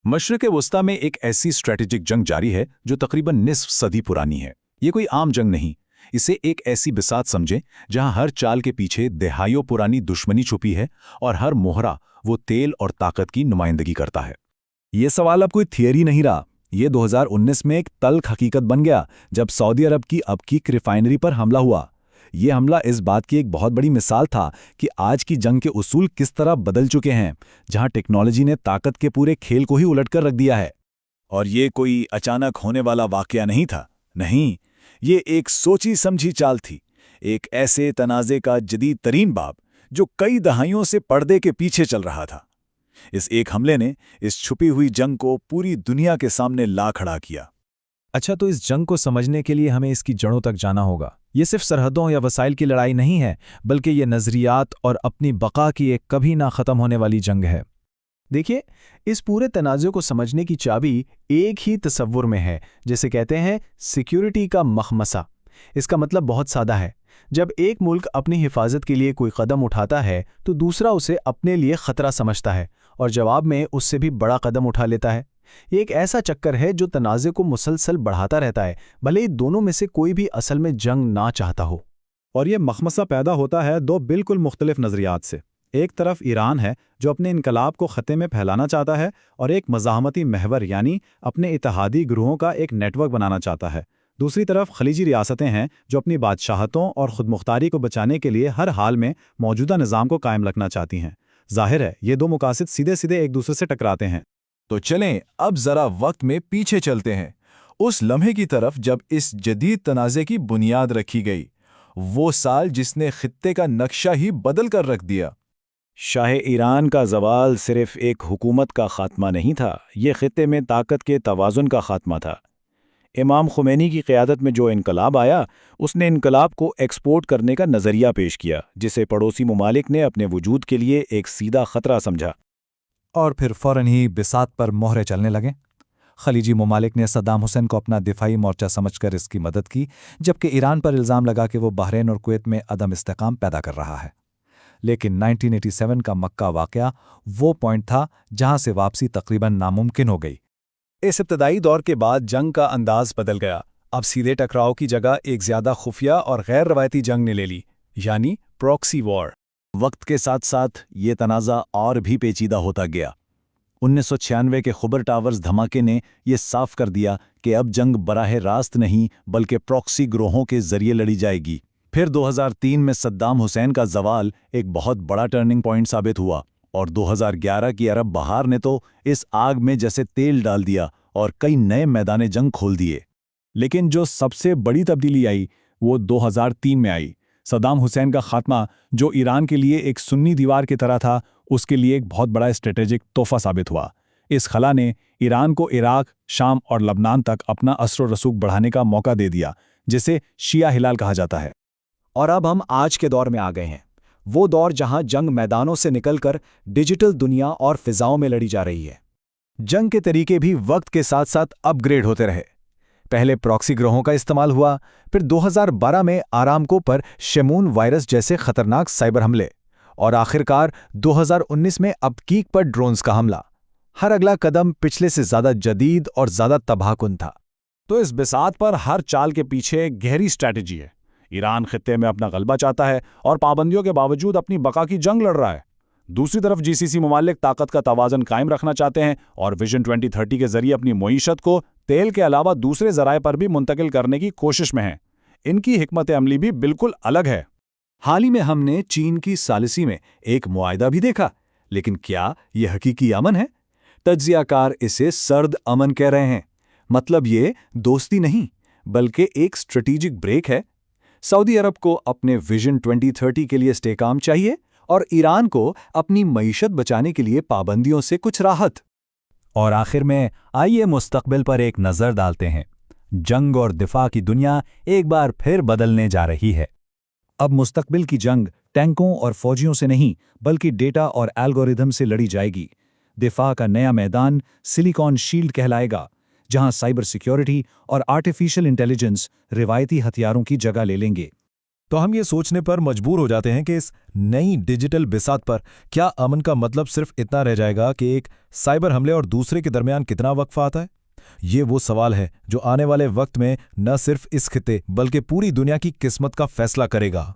मशरिक़ वस्ता में एक ऐसी स्ट्रेटेजिक जंग जारी है जो तकरीबन निस्फ सदी पुरानी है। ये कोई आम जंग नहीं, इसे एक ऐसी बिसात समझें जहां हर चाल के पीछे दहाइयों पुरानी दुश्मनी छुपी है और हर मोहरा वो तेल और ताकत की नुमाइंदगी करता है। ये सवाल अब कोई थियरी नहीं रहा, ये 2019 में एक तल्ख हकीकत बन गया जब सऊदी अरब की अबकीक रिफाइनरी पर हमला हुआ। ये हमला इस बात की एक बहुत बड़ी मिसाल था कि आज की जंग के उसूल किस तरह बदल चुके हैं, जहां टेक्नोलॉजी ने ताकत के पूरे खेल को ही उलटकर रख दिया है। और ये कोई अचानक होने वाला वाकया नहीं था, नहीं, ये एक सोची समझी चाल थी, एक ऐसे तनाज़े का जदीद तरीन बाब जो कई दहाइयों से पर्दे के पीछे चल रहा था। इस एक हमले ने इस छुपी हुई जंग को पूरी दुनिया के सामने ला खड़ा किया। अच्छा, तो इस जंग को समझने के लिए हमें इसकी जड़ों तक जाना होगा। ये सिर्फ सरहदों या वसाइल की लड़ाई नहीं है, बल्कि ये नज़रियात और अपनी बका की एक कभी ना ख़त्म होने वाली जंग है। देखिए, इस पूरे तनाज़े को समझने की चाबी एक ही तसव्वुर में है, जिसे कहते हैं सिक्योरिटी का मखमसा। इसका मतलब बहुत सादा है। जब एक मुल्क अपनी हिफाजत के लिए कोई कदम उठाता है तो दूसरा उसे अपने लिए खतरा समझता है और जवाब में उससे भी बड़ा कदम उठा लेता है। ये एक ऐसा चक्कर है जो तनाज़े को मुसलसल बढ़ाता रहता है, भले ही दोनों में से कोई भी असल में जंग ना चाहता हो। और ये मखमसा पैदा होता है दो बिल्कुल मुख्तलिफ नज़रियात से। एक तरफ ईरान है जो अपने इनकलाब को ख़त्े में फैलाना चाहता है और एक मज़ाहमती महवर यानी अपने इत्तेहादी ग्रोहों का एक नेटवर्क बनाना चाहता है। दूसरी तरफ खलीजी रियासतें हैं जो अपनी बादशाहतों और खुदमुख्तारी को बचाने के लिए हर हाल में मौजूदा निज़ाम को कायम रखना चाहती हैं। ज़ाहिर है ये दो मुकासिद सीधे सीधे एक दूसरे से टकराते हैं। तो चलें अब ज़रा वक्त में पीछे चलते हैं, उस लम्हे की तरफ जब इस जदीद तनाज़े की बुनियाद रखी गई, वो साल जिसने खित्ते का नक्शा ही बदल कर रख दिया। शाह ईरान का ज़वाल सिर्फ एक हुकूमत का ख़ात्मा नहीं था, ये खित्ते में ताकत के तवाज़ुन का ख़ात्मा था। इमाम खुमैनी की क़यादत में जो इनकलाब आया, उसने इनकलाब को एक्सपोर्ट करने का नज़रिया पेश किया, जिसे पड़ोसी ममालिक ने अपने वजूद के लिए एक सीधा ख़तरा समझा। और फिर फ़ौरन ही बिसात पर मोहरे चलने लगे। खलीजी ममालिक ने सद्दाम हुसैन को अपना दिफाई मोर्चा समझकर इसकी मदद की, जबकि ईरान पर इल्ज़ाम लगा कि वो बहरीन और कुवैत में अदम इस्तेकाम पैदा कर रहा है। लेकिन 1987 का मक्का वाक़या वो पॉइंट था जहां से वापसी तकरीबन नामुमकिन हो गई। इस इब्तदाई दौर के बाद जंग का अंदाज बदल गया। अब सीधे टकराव की जगह एक ज़्यादा खुफिया और गैर रवायती जंग ने ले ली, यानी प्रॉक्सी वॉर। वक्त के साथ साथ ये तनाज़ा और भी पेचीदा होता गया। 1996 के खुबर टावर्स धमाके ने यह साफ कर दिया कि अब जंग बराह रास्त नहीं बल्कि प्रॉक्सी ग्रोहों के जरिए लड़ी जाएगी। फिर 2003 में सद्दाम हुसैन का ज़वाल एक बहुत बड़ा टर्निंग पॉइंट साबित हुआ और 2011 की अरब बहार ने तो इस आग में जैसे तेल डाल दिया और कई नए मैदान जंग खोल दिए। लेकिन जो सबसे बड़ी तब्दीली आई वो 2003 में आई। सद्दाम हुसैन का खात्मा, जो ईरान के लिए एक सुन्नी दीवार की तरह था, उसके लिए एक बहुत बड़ा स्ट्रेटेजिक तोहफा साबित हुआ। इस खला ने ईरान को इराक, शाम और लबनान तक अपना असर व रसूख बढ़ाने का मौका दे दिया, जिसे शिया हिलाल कहा जाता है। और अब हम आज के दौर में आ गए हैं, वो दौर जहां जंग मैदानों से निकलकर डिजिटल दुनिया और फिजाओं में लड़ी जा रही है। जंग के तरीके भी वक्त के साथ साथ अपग्रेड होते रहे। पहले प्रॉक्सी ग्रोहों का इस्तेमाल हुआ, फिर 2012 में आरामको पर शेमून वायरस जैसे खतरनाक साइबर हमले, और आखिरकार 2019 में अबकीक पर ड्रोन्स का हमला। हर अगला कदम पिछले से ज़्यादा जदीद और ज़्यादा तबाहकुन था। तो इस बिसात पर हर चाल के पीछे गहरी स्ट्रैटेजी है। ईरान खित्ते में अपना गलबा चाहता है और पाबंदियों के बावजूद अपनी बका की जंग लड़ रहा है। दूसरी तरफ जीसीसी ममालिक ताकत का तवाज़न कायम रखना चाहते हैं और विजन 2030 के जरिए अपनी मईशत को तेल के अलावा दूसरे ज़राए पर भी मुंतकिल करने की कोशिश में हैं। इनकी हिकमत अमली भी बिल्कुल अलग है। हाल ही में हमने चीन की सालिसी में एक मुआहदा भी देखा, लेकिन क्या यह हकीकी अमन है? तज्ज़ियाकार इसे सर्द अमन कह रहे हैं। मतलब ये दोस्ती नहीं बल्कि एक स्ट्रेटेजिक ब्रेक है। सऊदी अरब को अपने विजन 2030 के लिए इस्तेकाम चाहिए और ईरान को अपनी मईशत बचाने के लिए पाबंदियों से कुछ राहत। और आखिर में आइए मुस्तकबिल पर एक नज़र डालते हैं। जंग और दिफा की दुनिया एक बार फिर बदलने जा रही है। अब मुस्तकबिल की जंग टैंकों और फौजियों से नहीं बल्कि डेटा और एल्गोरिदम से लड़ी जाएगी। दिफा का नया मैदान सिलिकॉन शील्ड कहलाएगा, जहां साइबर सिक्योरिटी और आर्टिफिशियल इंटेलिजेंस रिवायती हथियारों की जगह ले लेंगे। तो हम ये सोचने पर मजबूर हो जाते हैं कि इस नई डिजिटल बिसात पर क्या अमन का मतलब सिर्फ इतना रह जाएगा कि एक साइबर हमले और दूसरे के दरमियान कितना वक्फा आता है? ये वो सवाल है जो आने वाले वक्त में न सिर्फ इस खिते बल्कि पूरी दुनिया की किस्मत का फैसला करेगा।